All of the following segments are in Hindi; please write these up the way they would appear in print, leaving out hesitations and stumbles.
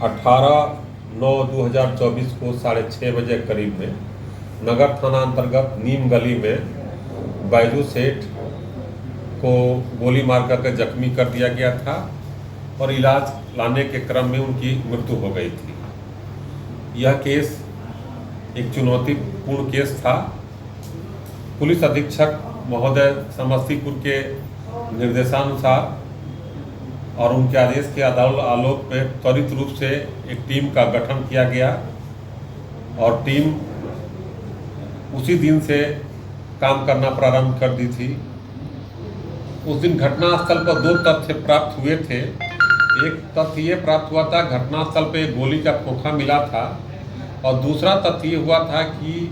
18/9/2024 को 6:30 बजे करीब में नगर थाना अंतर्गत नीम गली में बैजू सेठ को गोली मार करके जख्मी कर दिया गया था और इलाज लाने के क्रम में उनकी मृत्यु हो गई थी। यह केस एक चुनौतीपूर्ण केस था। पुलिस अधीक्षक महोदय समस्तीपुर के निर्देशानुसार और उनके आदेश के आलोक में त्वरित रूप से एक टीम का गठन किया गया और टीम उसी दिन से काम करना प्रारंभ कर दी थी। उस दिन घटनास्थल पर 2 तथ्य प्राप्त हुए थे। एक तथ्य ये प्राप्त हुआ था, घटनास्थल पे एक गोली का खोखा मिला था और दूसरा तथ्य ये हुआ था कि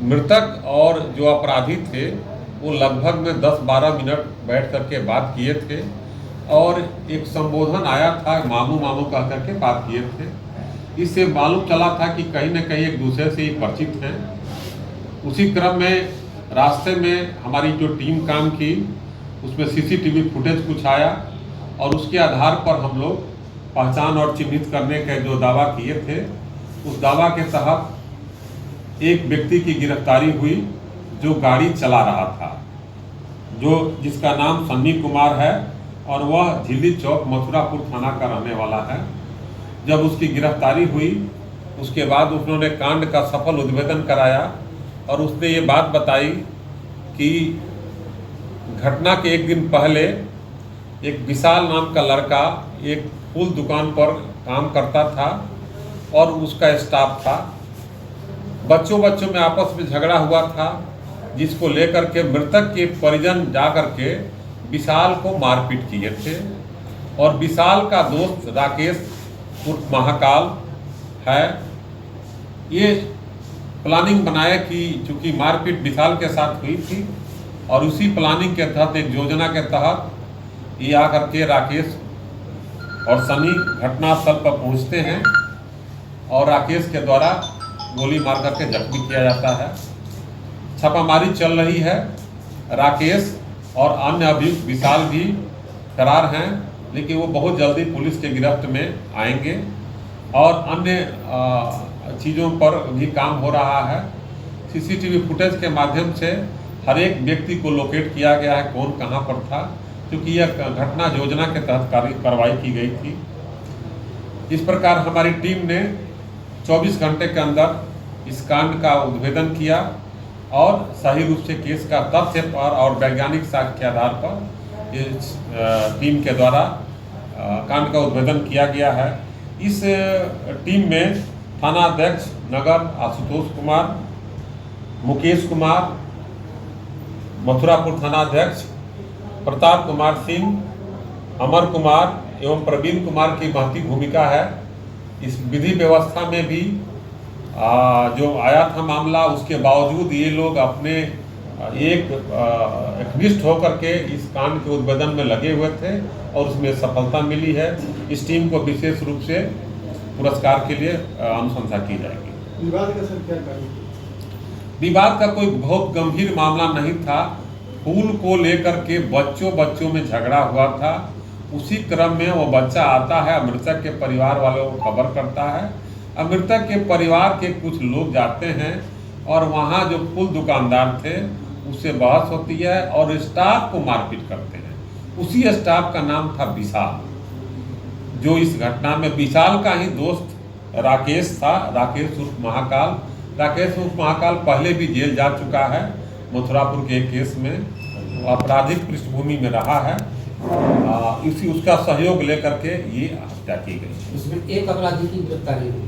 मृतक और जो अपराधी थे वो लगभग में 10-12 मिनट बैठ करके बात किए थे और एक संबोधन आया था, मामू मामू कह करके बात किए थे। इससे मालूम चला था कि कहीं न कहीं एक दूसरे से ही परिचित हैं। उसी क्रम में रास्ते में हमारी जो टीम काम की उसमें सीसीटीवी फुटेज कुछ आया और उसके आधार पर हम लोग पहचान और चिन्हित करने के जो दावा किए थे उस दावा के तहत एक व्यक्ति की गिरफ्तारी हुई जो गाड़ी चला रहा था, जिसका नाम सन्नी कुमार है और वह झिल्ली चौक मथुरापुर थाना का रहने वाला है। जब उसकी गिरफ्तारी हुई उसके बाद उन्होंने कांड का सफल उद्भेदन कराया और उसने ये बात बताई कि घटना के एक दिन पहले एक विशाल नाम का लड़का एक फूल दुकान पर काम करता था और उसका स्टाफ था। बच्चों में आपस में झगड़ा हुआ था जिसको लेकर के मृतक के परिजन जा कर के विशाल को मारपीट किए थे और विशाल का दोस्त राकेश उर्फ महाकाल है। ये प्लानिंग बनाया कि चूंकि मारपीट विशाल के साथ हुई थी और उसी प्लानिंग के तहत एक योजना के तहत ये आकर के राकेश और सनी घटनास्थल पर पहुंचते हैं और राकेश के द्वारा गोली मार करके जख्मी किया जाता है। छापामारी चल रही है। राकेश और अन्य अभियुक्त विशाल भी फरार हैं, लेकिन वो बहुत जल्दी पुलिस के गिरफ्त में आएंगे और अन्य चीज़ों पर भी काम हो रहा है। सीसीटीवी फुटेज के माध्यम से हर एक व्यक्ति को लोकेट किया गया है कौन कहाँ पर था, क्योंकि यह घटना योजना के तहत कार्रवाई की गई थी। इस प्रकार हमारी टीम ने 24 घंटे के अंदर इस कांड का उद्भेदन किया और सही रूप से केस का तथ्य पर और वैज्ञानिक साक्ष्य के आधार पर इस टीम के द्वारा कांड का उद्भेदन किया गया है। इस टीम में थानाध्यक्ष नगर आशुतोष कुमार, मुकेश कुमार, मथुरापुर थानाध्यक्ष प्रताप कुमार सिंह, अमर कुमार एवं प्रवीण कुमार की महती भूमिका है। इस विधि व्यवस्था में भी जो आया था मामला, उसके बावजूद ये लोग अपने एकनिष्ठ होकर के इस कांड के उद्भेदन में लगे हुए थे और उसमें सफलता मिली है। इस टीम को विशेष रूप से पुरस्कार के लिए अनुशंसा की जाएगी। विवाद का सर क्या कारण? विवाद का कोई बहुत गंभीर मामला नहीं था। फूल को लेकर के बच्चों में झगड़ा हुआ था। उसी क्रम में वो बच्चा आता है, मृतक के परिवार वालों को खबर करता है। मृतक के परिवार के कुछ लोग जाते हैं और वहाँ जो फूल दुकानदार थे उससे बहस होती है और स्टाफ को मारपीट करते हैं। उसी स्टाफ का नाम था विशाल, जो इस घटना में विशाल का ही दोस्त राकेश था, राकेश उर्फ महाकाल। राकेश उर्फ महाकाल पहले भी जेल जा चुका है मथुरापुर के एक केस में, आपराधिक पृष्ठभूमि में रहा है। उसका सहयोग लेकर के ये हत्या की गई। इसमें एक अपराधी की गिरफ्तारी हुई।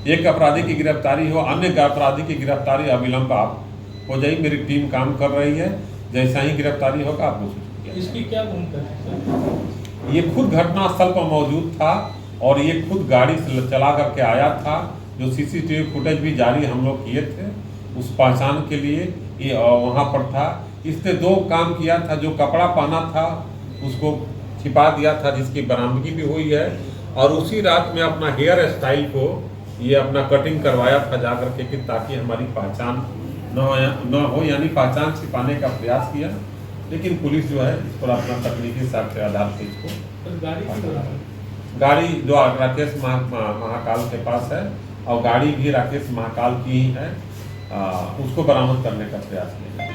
एक अपराधी की गिरफ्तारी हो, अन्य अपराधी की गिरफ्तारी अविलंब आप हो जाएगी। मेरी टीम काम कर रही है, जैसा ही गिरफ्तारी होगा आपको सूचित किया। इसकी क्या भूमिका है? ये खुद घटनास्थल पर मौजूद था और ये खुद गाड़ी से चला करके आया था। जो सीसीटीवी फुटेज भी जारी हम लोग किए थे उस पहचान के लिए ये वहाँ पर था। इसने 2 काम किया था। जो कपड़ा पहना था उसको छिपा दिया था, जिसकी बरामदगी भी हुई है, और उसी रात में अपना हेयर स्टाइल को ये अपना कटिंग करवाया था जाकर के कि ताकि हमारी पहचान न हो, यानी पहचान छिपाने का प्रयास किया। लेकिन पुलिस जो है इस पर अपना तकनीकी साक्ष्य आधार से इसको गाड़ी जो राकेश महाकाल के पास है और गाड़ी भी राकेश महाकाल की ही है, उसको बरामद करने का प्रयास किया।